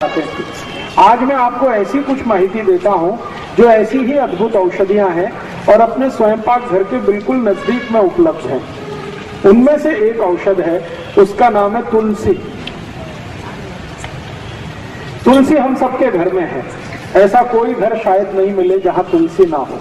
आज मैं आपको ऐसी कुछ माहिती देता हूं जो ऐसी ही अद्भुत औषधियां हैं और अपने स्वयं पाक घर के बिल्कुल नजदीक में उपलब्ध हैं। उनमें से एक औषध है, उसका नाम है तुलसी। तुलसी हम सबके घर में है, ऐसा कोई घर शायद नहीं मिले जहां तुलसी ना हो।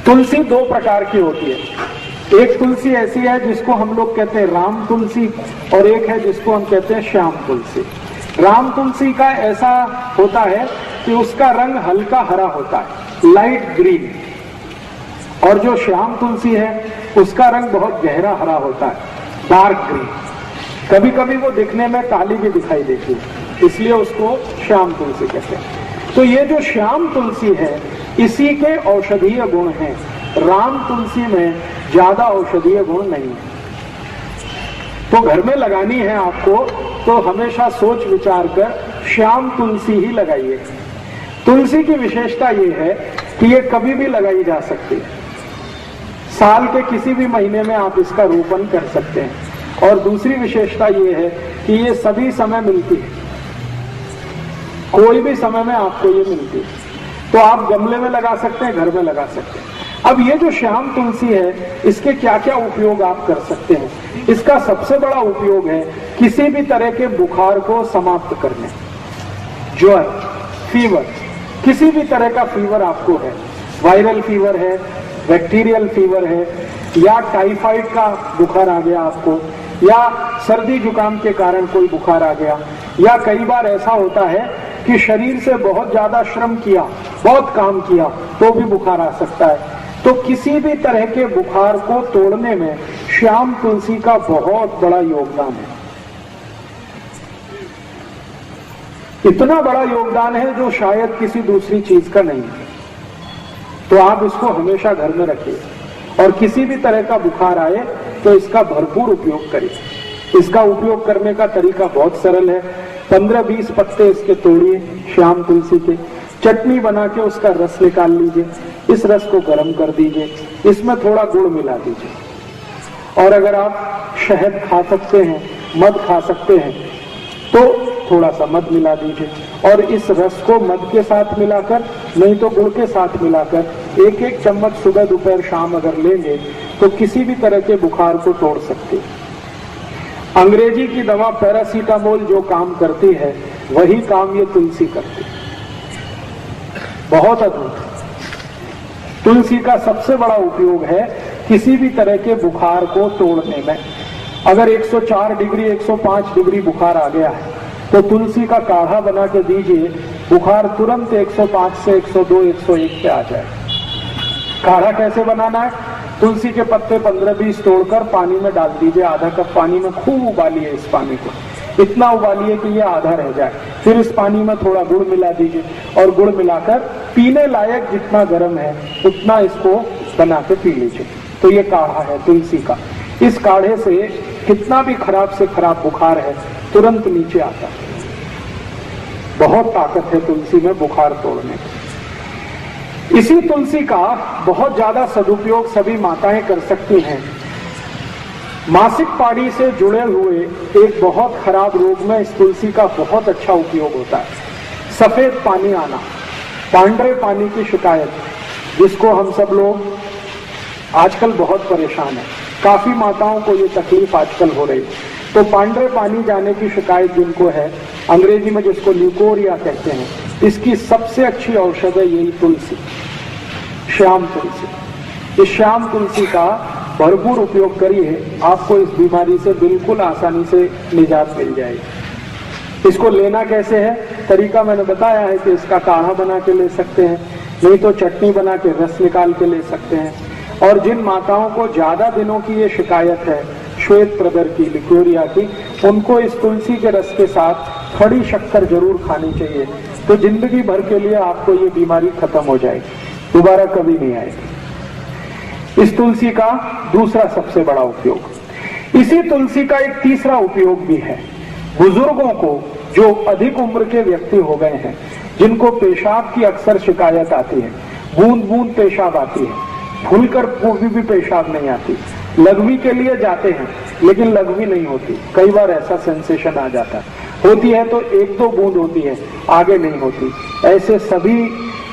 तुलसी दो प्रकार की होती है। एक तुलसी ऐसी है जिसको हम लोग कहते हैं राम तुलसी, और एक है जिसको हम कहते हैं श्याम तुलसी। राम तुलसी का ऐसा होता है कि उसका रंग हल्का हरा होता है, लाइट ग्रीन, और जो श्याम तुलसी है उसका रंग बहुत गहरा हरा होता है, डार्क ग्रीन। कभी कभी वो दिखने में काली भी दिखाई देती है, इसलिए उसको श्याम तुलसी कहते हैं। तो ये जो श्याम तुलसी है इसी के औषधीय गुण हैं, राम तुलसी में ज्यादा औषधीय गुण नहीं है। तो घर में लगानी है आपको तो हमेशा सोच विचार कर श्याम तुलसी ही लगाइए। तुलसी की विशेषता ये है कि ये कभी भी लगाई जा सकती है, साल के किसी भी महीने में आप इसका रोपण कर सकते हैं। और दूसरी विशेषता ये है कि ये सभी समय मिलती है, कोई भी समय में आपको ये मिलती है। तो आप गमले में लगा सकते हैं, घर में लगा सकते हैं। अब ये जो श्याम तुलसी है इसके क्या क्या उपयोग आप कर सकते हैं। इसका सबसे बड़ा उपयोग है किसी भी तरह के बुखार को समाप्त करने, ज्वर, फीवर, किसी भी तरह का फीवर आपको है, वायरल फीवर है, बैक्टीरियल फीवर है, या टाइफाइड का बुखार आ गया आपको, या सर्दी जुकाम के कारण कोई बुखार आ गया, या कई बार ऐसा होता है कि शरीर से बहुत ज्यादा श्रम किया, बहुत काम किया तो भी बुखार आ सकता है। तो किसी भी तरह के बुखार को तोड़ने में श्याम तुलसी का बहुत बड़ा योगदान है। इतना बड़ा योगदान है जो शायद किसी दूसरी चीज का नहीं है। तो आप इसको हमेशा घर में रखिए, और किसी भी तरह का बुखार आए तो इसका भरपूर उपयोग करिए। इसका उपयोग करने का तरीका बहुत सरल है। 15-20 पत्ते इसके तोड़िए श्याम तुलसी के, चटनी बना के उसका रस निकाल लीजिए, इस रस को गर्म कर दीजिए, इसमें थोड़ा गुड़ मिला दीजिए, और अगर आप शहद खा सकते हैं, मध खा सकते हैं तो थोड़ा सा मध मिला दीजिए, और इस रस को मध के साथ मिलाकर, नहीं तो गुड़ के साथ मिलाकर 1-1 चम्मच सुबह दोपहर शाम अगर लेंगे तो किसी भी तरह के बुखार को तोड़ सकते हैं। अंग्रेजी की दवा पैरासीटामोल जो काम करती है वही काम ये तुलसी करती है। बहुत अद्भुत। तुलसी का सबसे बड़ा उपयोग है किसी भी तरह के बुखार को तोड़ने में। अगर 104 डिग्री 105 डिग्री बुखार आ गया है तो तुलसी का काढ़ा बना के दीजिए, बुखार तुरंत 105 से 102 101 पे आ जाए। काढ़ा कैसे बनाना है? तुलसी के पत्ते 15-20 तोड़कर पानी में डाल दीजिए, आधा कप पानी में खूब उबालिए इस पानी को, इतना उबालिए कि ये आधा रह जाए। फिर इस पानी में थोड़ा गुड़ मिला दीजिए, और गुड़ मिलाकर पीने लायक जितना गर्म है उतना इसको बना के पी लीजिए। तो ये काढ़ा है तुलसी का। इस काढ़े से कितना भी खराब से खराब बुखार है तुरंत नीचे आता है। बहुत ताकत है तुलसी में बुखार तोड़ने की। इसी तुलसी का बहुत ज्यादा सदुपयोग सभी माताएं कर सकती हैं। मासिक पानी से जुड़े हुए एक बहुत खराब रोग में इस तुलसी का बहुत अच्छा उपयोग होता है। सफेद पानी आना, पांडरे पानी की शिकायत, जिसको हम सब लोग आजकल बहुत परेशान है, काफी माताओं को ये तकलीफ आजकल हो रही है। तो पांडरे पानी जाने की शिकायत जिनको है, अंग्रेजी में जिसको ल्यूकोरिया कहते हैं, इसकी सबसे अच्छी औषध है यही तुलसी, श्याम तुलसी। इस श्याम तुलसी का भरपूर उपयोग करिए, आपको इस बीमारी से बिल्कुल आसानी से निजात मिल जाएगी। इसको लेना कैसे है? तरीका मैंने बताया है कि इसका काढ़ा बना के ले सकते हैं, नहीं तो चटनी बना के रस निकाल के ले सकते हैं। और जिन माताओं को ज्यादा दिनों की ये शिकायत है, श्वेत प्रदर की, लिकोरिया की, उनको इस तुलसी के रस के साथ खड़ी शक्कर जरूर खानी चाहिए। तो जिंदगी भर के लिए आपको ये बीमारी खत्म हो जाएगी, दोबारा कभी नहीं आएगी। इस तुलसी का दूसरा सबसे बड़ा उपयोग, इसी तुलसी का एक तीसरा उपयोग भी है। बुजुर्गों को, जो अधिक उम्र के व्यक्ति हो गए हैं, जिनको पेशाब की अक्सर शिकायत आती है, बूंद बूंद पेशाब आती है, खुलकर भी पेशाब नहीं आती, लगवी के लिए जाते हैं लेकिन लगवी नहीं होती, कई बार ऐसा सेंसेशन आ जाता है, होती है तो एक दो बूंद होती है, आगे नहीं होती। ऐसे सभी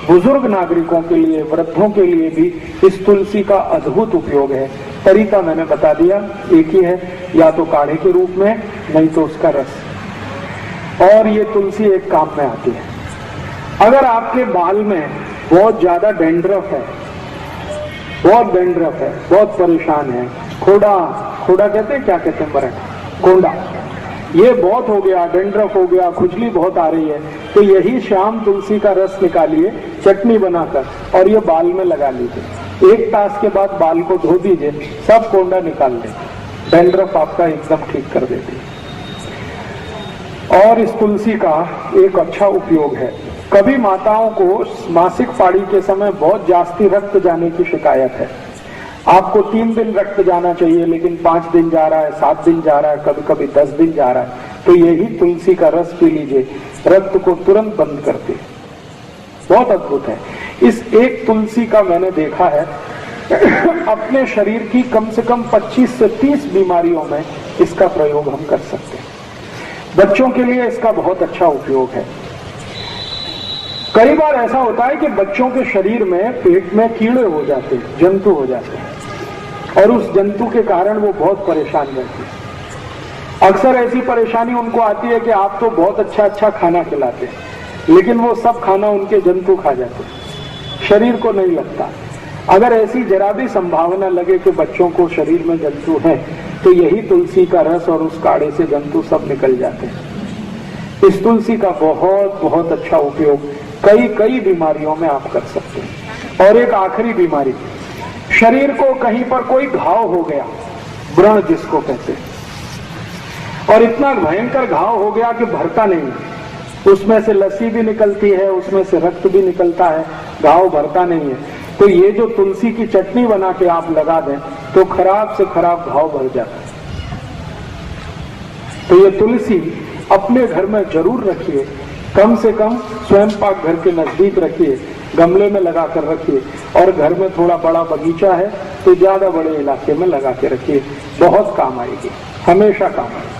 बुजुर्ग नागरिकों के लिए, वृद्धों के लिए भी इस तुलसी का अद्भुत उपयोग है। तरीका मैंने बता दिया, एक ही है, या तो काढ़े के रूप में, नहीं तो उसका रस। और ये तुलसी एक काम में आती है। अगर आपके बाल में बहुत ज्यादा डेंड्रफ है, बहुत डेंड्रफ है, बहुत परेशान है, खोड़ा कहते हैं, क्या कहते हैं मराठी, कोंडा, ये बहुत हो गया, डेंड्रफ हो गया, खुजली बहुत आ रही है, तो यही शाम तुलसी का रस निकालिए चटनी बनाकर और ये बाल में लगा लीजिए। 1 तास के बाद बाल को धो दीजिए, सब कोंडा निकाल दें, डेंड्रफ आपका एकदम ठीक कर देती है। और इस तुलसी का एक अच्छा उपयोग है, कभी माताओं को मासिक पाड़ी के समय बहुत जास्ती रक्त जाने की शिकायत है। आपको 3 दिन रक्त जाना चाहिए, लेकिन 5 दिन जा रहा है, 7 दिन जा रहा है, कभी कभी 10 दिन जा रहा है, तो यही तुलसी का रस पी लीजिए, रक्त को तुरंत बंद करती है। बहुत अद्भुत है। इस एक तुलसी का मैंने देखा है अपने शरीर की कम से कम 25 से 30 बीमारियों में इसका प्रयोग हम कर सकते हैं। बच्चों के लिए इसका बहुत अच्छा उपयोग है। कई बार ऐसा होता है कि बच्चों के शरीर में, पेट में कीड़े हो जाते हैं, जंतु हो जाते हैं, और उस जंतु के कारण वो बहुत परेशान रहते हैं। अक्सर ऐसी परेशानी उनको आती है कि आप तो बहुत अच्छा खाना खिलाते हैं, लेकिन वो सब खाना उनके जंतु खा जाते हैं, शरीर को नहीं लगता। अगर ऐसी जरा भी संभावना लगे कि बच्चों को शरीर में जंतु है, तो यही तुलसी का रस और उस काढ़े से जंतु सब निकल जाते हैं। इस तुलसी का बहुत बहुत अच्छा उपयोग कई बीमारियों में आप कर सकते हैं। और एक आखिरी बीमारी, शरीर को कहीं पर कोई घाव हो गया, व्रण जिसको कहते हैं, और इतना भयंकर घाव हो गया कि भरता नहीं, उसमें से लस्सी भी निकलती है, उसमें से रक्त भी निकलता है, घाव भरता नहीं है, तो ये जो तुलसी की चटनी बना के आप लगा दें तो खराब से खराब घाव भर जाता है। तो ये तुलसी अपने घर में जरूर रखिए, कम से कम स्वयं पाक घर के नजदीक रखिए, गमले में लगा कर रखिए, और घर में थोड़ा बड़ा बगीचा है तो ज्यादा बड़े इलाके में लगा के रखिए, बहुत काम आएगी, हमेशा काम आएगी।